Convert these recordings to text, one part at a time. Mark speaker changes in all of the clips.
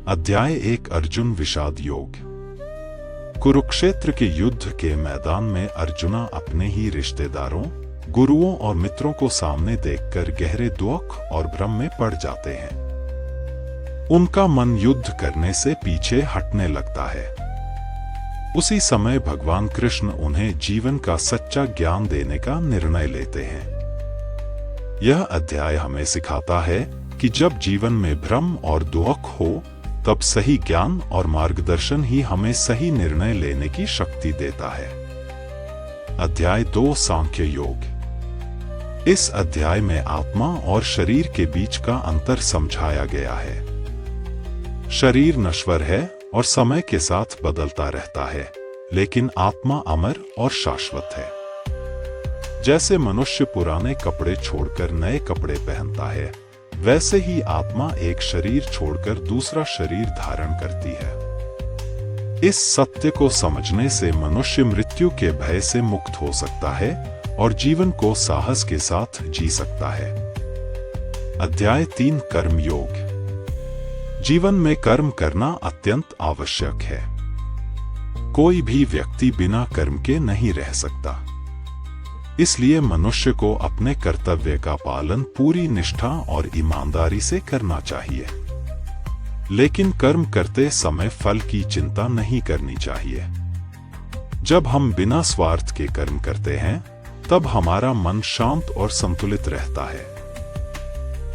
Speaker 1: अध्याय 1 अर्जुन विषाद योग। कुरुक्षेत्र के युद्ध के मैदान में अर्जुना अपने ही रिश्तेदारों, गुरुओं और मित्रों को सामने देखकर गहरे दुख और भ्रम में पड़ जाते हैं। उनका मन युद्ध करने से पीछे हटने लगता है। उसी समय भगवान कृष्ण उन्हें जीवन का सच्चा ज्ञान देने का निर्णय लेते हैं। यह अध्याय हमें सिखाता है कि जब जीवन में भ्रम और दुख हो, तब सही ज्ञान और मार्गदर्शन ही हमें सही निर्णय लेने की शक्ति देता है। अध्याय 2 सांख्य योग। इस अध्याय में आत्मा और शरीर के बीच का अंतर समझाया गया है। शरीर नश्वर है और समय के साथ बदलता रहता है, लेकिन आत्मा अमर और शाश्वत है। जैसे मनुष्य पुराने कपड़े छोड़कर नए कपड़े पहनता है, वैसे ही आत्मा एक शरीर छोड़कर दूसरा शरीर धारण करती है। इस सत्य को समझने से मनुष्य मृत्यु के भय से मुक्त हो सकता है और जीवन को साहस के साथ जी सकता है। अध्याय 3 कर्म योग। जीवन में कर्म करना अत्यंत आवश्यक है। कोई भी व्यक्ति बिना कर्म के नहीं रह सकता। इसलिए मनुष्य को अपने कर्तव्य का पालन पूरी निष्ठा और ईमानदारी से करना चाहिए। लेकिन कर्म करते समय फल की चिंता नहीं करनी चाहिए। जब हम बिना स्वार्थ के कर्म करते हैं, तब हमारा मन शांत और संतुलित रहता है।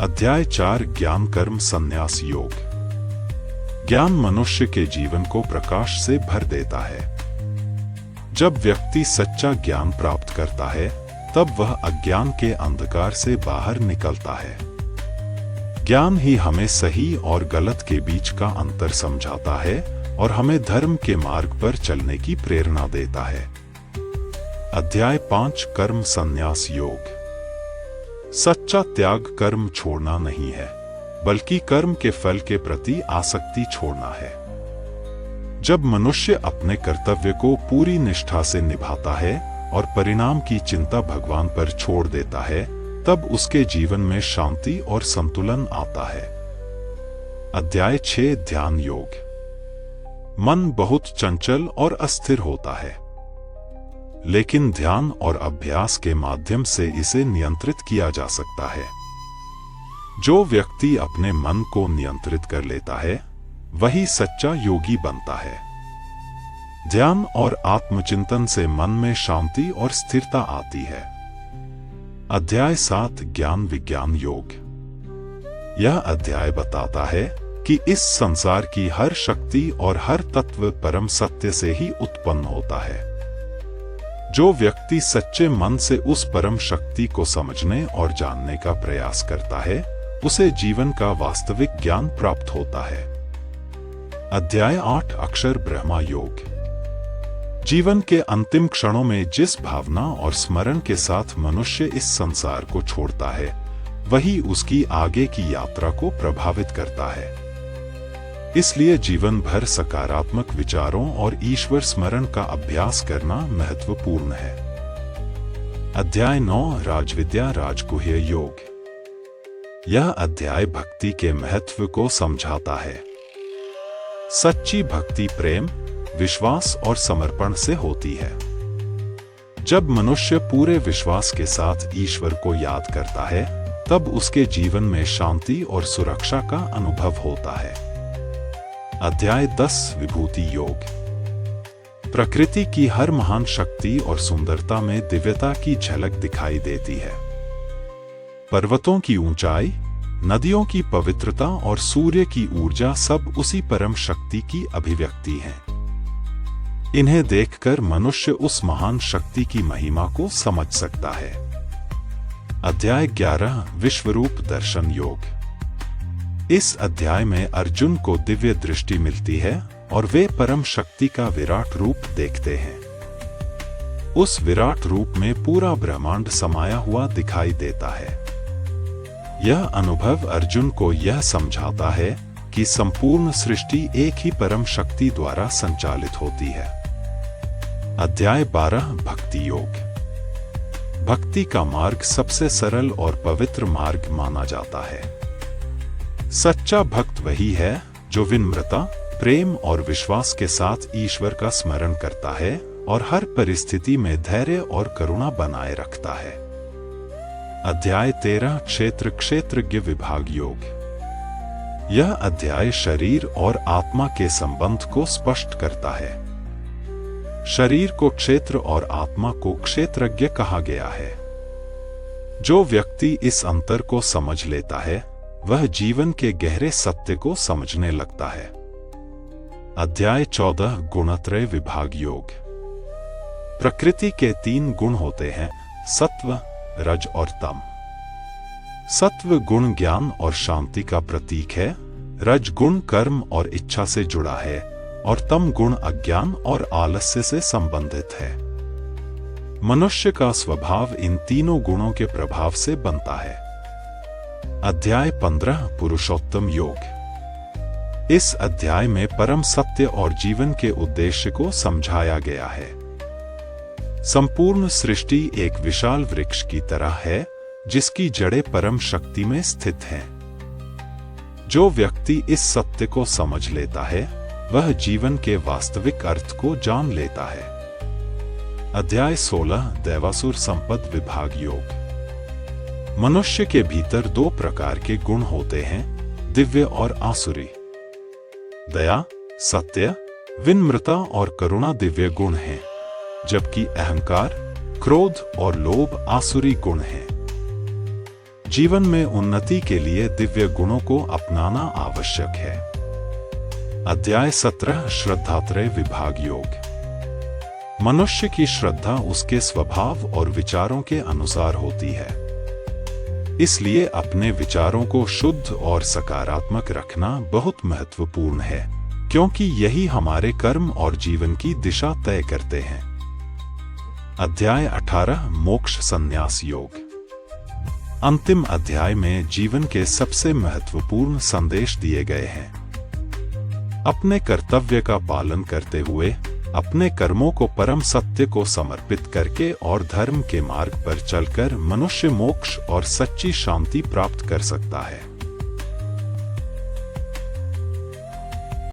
Speaker 1: अध्याय 4 ज्ञान कर्म संन्यास योग। ज्ञान मनुष्य के जीवन को प्रकाश से भर देता है। जब व्यक्ति सच्चा ज्ञान प्राप्त करता है, तब वह अज्ञान के अंधकार से बाहर निकलता है। ज्ञान ही हमें सही और गलत के बीच का अंतर समझाता है और हमें धर्म के मार्ग पर चलने की प्रेरणा देता है। अध्याय 5 कर्म संन्यास योग। सच्चा त्याग कर्म छोड़ना नहीं है, बल्कि कर्म के फल के प्रति आसक्ति छोड़ना है। जब मनुष्य अपने कर्तव्य को पूरी निष्ठा से निभाता है और परिणाम की चिंता भगवान पर छोड़ देता है, तब उसके जीवन में शांति और संतुलन आता है। अध्याय 6 ध्यान योग। मन बहुत चंचल और अस्थिर होता है, लेकिन ध्यान और अभ्यास के माध्यम से इसे नियंत्रित किया जा सकता है। जो व्यक्ति अपने मन को नियंत्रित कर लेता है, वही सच्चा योगी बनता है। ध्यान और आत्मचिंतन से मन में शांति और स्थिरता आती है। अध्याय 7 ज्ञान विज्ञान योग। यह अध्याय बताता है कि इस संसार की हर शक्ति और हर तत्व परम सत्य से ही उत्पन्न होता है। जो व्यक्ति सच्चे मन से उस परम शक्ति को समझने और जानने का प्रयास करता है, उसे जीवन का वास्तविक ज्ञान प्राप्त होता है। अध्याय 8 अक्षर ब्रह्मा योग। जीवन के अंतिम क्षणों में जिस भावना और स्मरण के साथ मनुष्य इस संसार को छोड़ता है, वही उसकी आगे की यात्रा को प्रभावित करता है। इसलिए जीवन भर सकारात्मक विचारों और ईश्वर स्मरण का अभ्यास करना महत्वपूर्ण है। अध्याय 9 राजविद्या राजगुह्य योग। यह अध्याय भक्ति के महत्व को समझाता है। सच्ची भक्ति प्रेम, विश्वास और समर्पण से होती है। जब मनुष्य पूरे विश्वास के साथ ईश्वर को याद करता है, तब उसके जीवन में शांति और सुरक्षा का अनुभव होता है। अध्याय 10 विभूति योग। प्रकृति की हर महान शक्ति और सुंदरता में दिव्यता की झलक दिखाई देती है। पर्वतों की ऊंचाई, नदियों की पवित्रता और सूर्य की ऊर्जा सब उसी परम शक्ति की अभिव्यक्ति हैं। इन्हें देखकर मनुष्य उस महान शक्ति की महिमा को समझ सकता है। अध्याय 11 विश्वरूप दर्शन योग। इस अध्याय में अर्जुन को दिव्य दृष्टि मिलती है और वे परम शक्ति का विराट रूप देखते हैं। उस विराट रूप में पूरा ब्रह्मांड समाया हुआ दिखाई देता है। यह अनुभव अर्जुन को यह समझाता है कि संपूर्ण सृष्टि एक ही परम शक्ति द्वारा संचालित होती है। अध्याय 12 भक्ति योग। भक्ति का मार्ग सबसे सरल और पवित्र मार्ग माना जाता है। सच्चा भक्त वही है जो विनम्रता, प्रेम और विश्वास के साथ ईश्वर का स्मरण करता है और हर परिस्थिति में धैर्य और करुणा बनाए रखता है। अध्याय 13 क्षेत्रज्ञ विभाग योग। यह अध्याय शरीर और आत्मा के संबंध को स्पष्ट करता है। शरीर को क्षेत्र और आत्मा को क्षेत्रज्ञ कहा गया है। जो व्यक्ति इस अंतर को समझ लेता है वह जीवन के गहरे सत्य को समझने लगता है। अध्याय 14 गुणत्रय विभाग योग। प्रकृति के 3 गुण होते हैं, सत्व, रज और तम। सत्व गुण ज्ञान और शांति का प्रतीक है, रज गुण कर्म और इच्छा से जुड़ा है और तम गुण अज्ञान और आलस्य से संबंधित है। मनुष्य का स्वभाव इन तीनों गुणों के प्रभाव से बनता है। अध्याय 15 पुरुषोत्तम योग। इस अध्याय में परम सत्य और जीवन के उद्देश्य को समझाया गया है। संपूर्ण सृष्टि एक विशाल वृक्ष की तरह है जिसकी जड़ें परम शक्ति में स्थित हैं। जो व्यक्ति इस सत्य को समझ लेता है वह जीवन के वास्तविक अर्थ को जान लेता है। अध्याय 16 दैवासुर संपद विभाग योग। मनुष्य के भीतर 2 प्रकार के गुण होते हैं, दिव्य और आसुरी। दया, सत्य, विनम्रता और करुणा दिव्य गुण हैं, जबकि अहंकार, क्रोध और लोभ आसुरी गुण हैं। जीवन में उन्नति के लिए दिव्य गुणों को अपनाना आवश्यक है। अध्याय 17 श्रद्धात्रय विभाग योग। मनुष्य की श्रद्धा उसके स्वभाव और विचारों के अनुसार होती है। इसलिए अपने विचारों को शुद्ध और सकारात्मक रखना बहुत महत्वपूर्ण है, क्योंकि यही हमारे कर्म और जीवन की दिशा तय करते हैं। अध्याय 18 मोक्ष संन्यास योग। अंतिम अध्याय में जीवन के सबसे महत्वपूर्ण संदेश दिए गए हैं। अपने कर्तव्य का पालन करते हुए अपने कर्मों को परम सत्य को समर्पित करके और धर्म के मार्ग पर चलकर मनुष्य मोक्ष और सच्ची शांति प्राप्त कर सकता है।